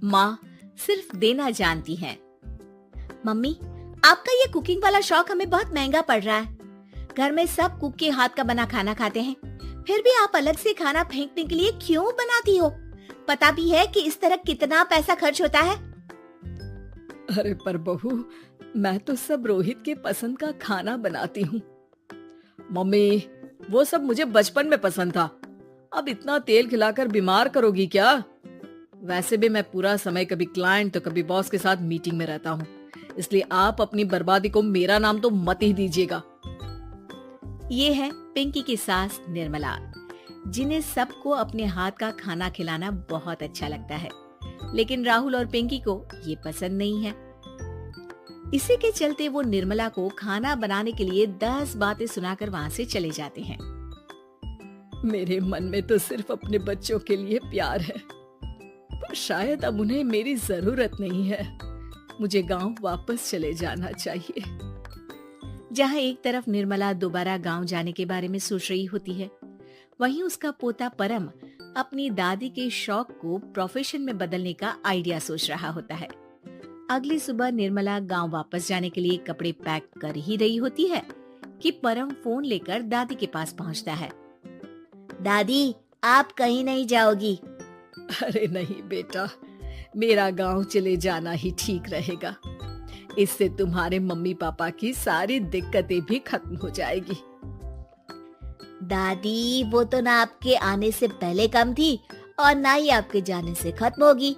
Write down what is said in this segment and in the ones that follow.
माँ सिर्फ देना जानती हैं। मम्मी, आपका ये कुकिंग वाला शौक हमें बहुत महंगा पड़ रहा है। घर में सब कुक के हाथ का बना खाना खाते हैं, फिर भी आप अलग से खाना फेंकने के लिए क्यों बनाती हो? पता भी है कि इस तरह कितना पैसा खर्च होता है। अरे पर बहू, मैं तो सब रोहित के पसंद का खाना बनाती हूँ। मम्मी, वो सब मुझे बचपन में पसंद था। अब इतना तेल खिलाकर बीमार करोगी क्या? वैसे भी मैं पूरा समय कभी क्लाइंट तो कभी बॉस के साथ मीटिंग में रहता हूँ, इसलिए आप अपनी बर्बादी को मेरा नाम तो मत ही दीजिएगा। ये है पिंकी की सास निर्मला, जिन्हें सबको अपने हाथ का खाना खिलाना बहुत अच्छा लगता है, लेकिन राहुल और पिंकी को ये पसंद नहीं है। इसी के चलते वो निर्मला को खाना बनाने के लिए 10 बातें सुनाकर वहाँ से चले जाते हैं। मेरे मन में तो सिर्फ अपने बच्चों के लिए प्यार है, पर शायद अब उन्हें मेरी जरूरत नहीं है। मुझे गांव वापस चले जाना चाहिए। जहाँ एक तरफ निर्मला दोबारा गांव जाने के बारे में सोच रही होती है, वहीं उसका पोता परम अपनी दादी के शौक को प्रोफेशन में बदलने का आइडिया सोच रहा होता है। अगली सुबह निर्मला गांव वापस जाने के लिए कपड़े पैक कर ही रही होती है कि परम फोन लेकर दादी के पास पहुंचता है। दादी, आप कहीं नहीं जाओगी? अरे नहीं बेटा, मेरा गांव चले जाना ही ठीक रहेगा। इससे तुम्हारे मम्मी पापा की सारी दिक्कतें भी खत्म हो जाएगी। दादी, वो तो ना आपके आने से पहले कम थी और ना ही आपके जाने से खत्म होगी।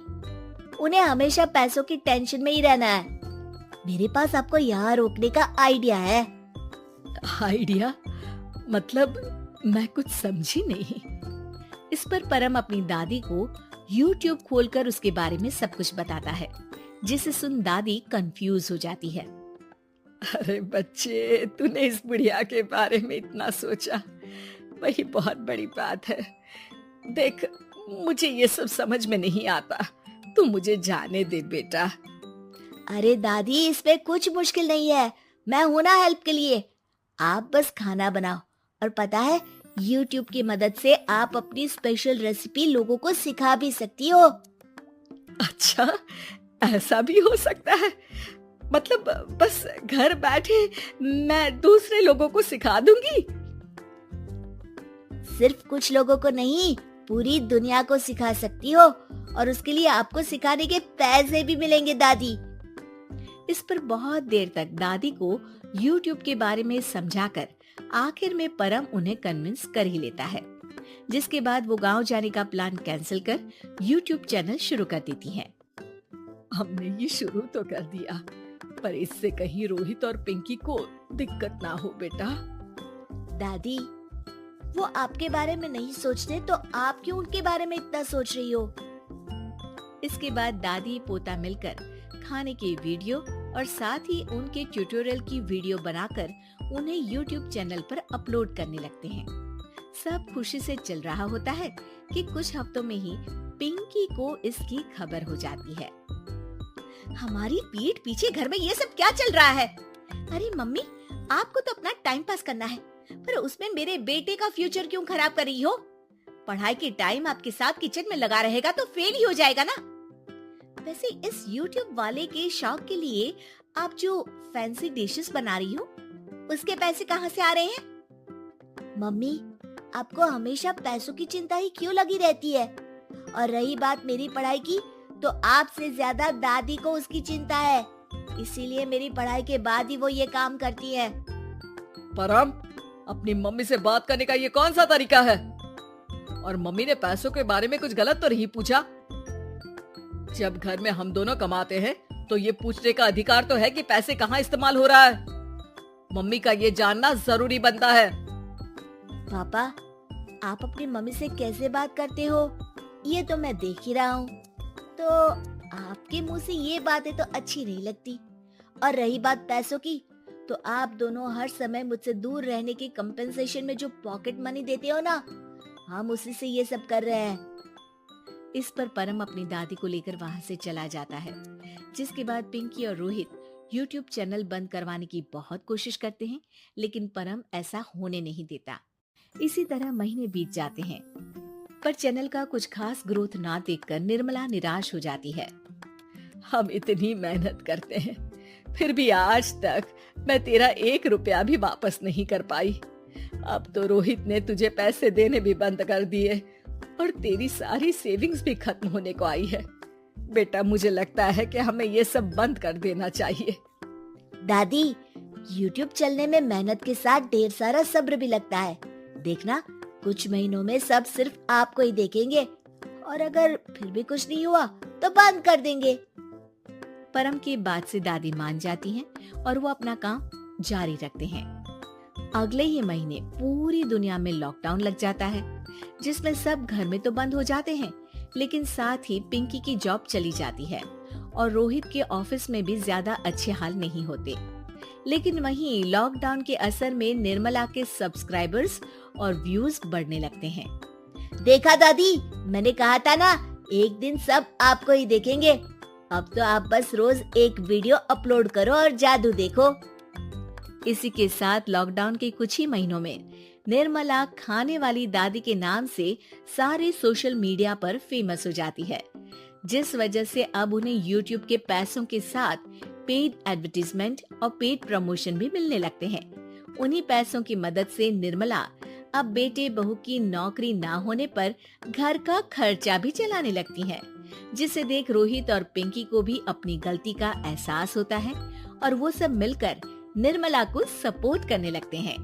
उन्हें हमेशा पैसों की टेंशन में ही रहना है। मेरे पास आपको यहाँ रोकने का आइडिया है। आइडिया? मतलब मैं कुछ समझी नहीं। इस पर परम अपनी दादी को YouTube खोलकर उसके बारे में सब कुछ बताता है, जिसे सुन दादी कंफ्यूज हो जाती है। अरे बच्चे, तूने इस बुढ़िया के बारे में इतना सोचा, वही बहुत बड़ी बात है। देख, मुझे ये सब समझ में नहीं आता, तू मुझे जाने दे बेटा। अरे दादी, इसमें कुछ मुश्किल नहीं है, मैं हूं ना हेल्प के लिए। आप बस खाना बनाओ, और पता है YouTube की मदद से आप अपनी स्पेशल रेसिपी लोगों को सिखा भी सकती हो। अच्छा, ऐसा भी हो सकता है? मतलब बस घर बैठे मैं दूसरे लोगों को सिखा दूंगी? सिर्फ कुछ लोगों को नहीं, पूरी दुनिया को सिखा सकती हो, और उसके लिए आपको सिखाने के पैसे भी मिलेंगे दादी। इस पर बहुत देर तक दादी को YouTube के बारे में समझाकर आखिर में परम उन्हें कन्विंस कर ही लेता है, जिसके बाद वो गांव जाने का प्लान कैंसिल कर YouTube चैनल शुरू कर देती हैं। हमने ये शुरू तो कर दिया, पर इससे कहीं रोहित और पिंकी को दिक्कत ना हो बेटा। दादी, वो आपके बारे में नहीं सोचते तो आप क्यों उनके बारे में इतना सोच रही हो? इसके बाद दादी पोता मिलकर खाने की वीडियो और साथ ही उनके ट्यूटोरियल की वीडियो बनाकर उन्हें YouTube चैनल पर अपलोड करने लगते हैं। सब खुशी से चल रहा होता है कि कुछ हफ्तों में ही पिंकी को इसकी खबर हो जाती है। हमारी पीठ पीछे घर में ये सब क्या चल रहा है? अरे मम्मी, आपको तो अपना टाइम पास करना है, पर उसमें मेरे बेटे का फ्यूचर क्यों खराब कर रही हो? पढ़ाई के टाइम आपके साथ किचन में लगा रहेगा तो फेल ही हो जाएगा ना। वैसे इस YouTube वाले के शौक के लिए आप जो फैंसी डिशेस बना रही हो, उसके पैसे कहाँ से आ रहे हैं? मम्मी, आपको हमेशा पैसों की चिंता ही क्यों लगी रहती है? और रही बात मेरी पढ़ाई की, तो आपसे ज्यादा दादी को उसकी चिंता है, इसीलिए मेरी पढ़ाई के बाद ही वो ये काम करती है। परम, अपनी मम्मी से बात करने का ये कौन सा तरीका है? और मम्मी ने पैसों के बारे में कुछ गलत तो नहीं पूछा? जब घर में हम दोनों कमाते हैं तो ये पूछने का अधिकार तो है कि पैसे कहाँ इस्तेमाल हो रहा है। मम्मी का ये जानना जरूरी बनता है। पापा, आप अपनी मम्मी से कैसे बात करते हो, ये तो मैं देख ही रहा हूँ। तो आपके मुंह से ये बातें तो अच्छी नहीं लगती। और रही बात पैसों की, तो आप दोनों हर समय मुझसे दूर रहने के कंपेंसेशन में जो पॉकेट मनी देते हो ना, हम उसी से ये सब कर रहे हैं। इस पर परम अपनी दादी को लेकर वहाँ से चला जाता है, जिसके बाद पिंकी और रोहित YouTube चैनल बंद करवाने की बहुत कोशिश करते हैं, लेकिन परम ऐसा होने नहीं देता। इसी तरह महीने बीत जाते हैं। पर चैनल का कुछ खास ग्रोथ ना देखकर निर्मला निराश हो जाती है। हम इतनी मेहनत करते हैं, फिर भी आज तक मैं तेरा 1 रुपया भी वापस नहीं कर पाई। अब तो रोहित ने तुझे पैसे देने भी बंद कर दिए और तेरी सारी सेविंग्स भी खत्म होने को आई है। बेटा, मुझे लगता है कि हमें ये सब बंद कर देना चाहिए। दादी, YouTube चलने में मेहनत के साथ ढेर सारा सब्र भी लगता है। देखना, कुछ महीनों में सब सिर्फ आपको ही देखेंगे और अगर फिर भी कुछ नहीं हुआ तो बंद कर देंगे। परम की बात से दादी मान जाती हैं और वो अपना काम जारी रखते हैं। अगले ही महीने पूरी दुनिया में लॉकडाउन लग जाता है, जिसमें सब घर में तो बंद हो जाते हैं, लेकिन साथ ही पिंकी की जॉब चली जाती है और रोहित के ऑफिस में भी ज्यादा अच्छे हाल नहीं होते। लेकिन वहीं लॉकडाउन के असर में निर्मला के सब्सक्राइबर्स और व्यूज बढ़ने लगते हैं। देखा दादी, मैंने कहा था ना, एक दिन सब आपको ही देखेंगे। अब तो आप बस रोज एक वीडियो अपलोड करो और जादू देखो। इसी के साथ लॉकडाउन के कुछ ही महीनों में निर्मला खाने वाली दादी के नाम से सारे सोशल मीडिया पर फेमस हो जाती है, जिस वजह से अब उन्हें YouTube के पैसों के साथ पेड एडवर्टीजमेंट और पेड प्रमोशन भी मिलने लगते हैं। उन्हीं पैसों की मदद से निर्मला अब बेटे बहू की नौकरी ना होने पर घर का खर्चा भी चलाने लगती हैं, जिसे देख रोहित और पिंकी को भी अपनी गलती का एहसास होता है और वो सब मिलकर निर्मला को सपोर्ट करने लगते हैं।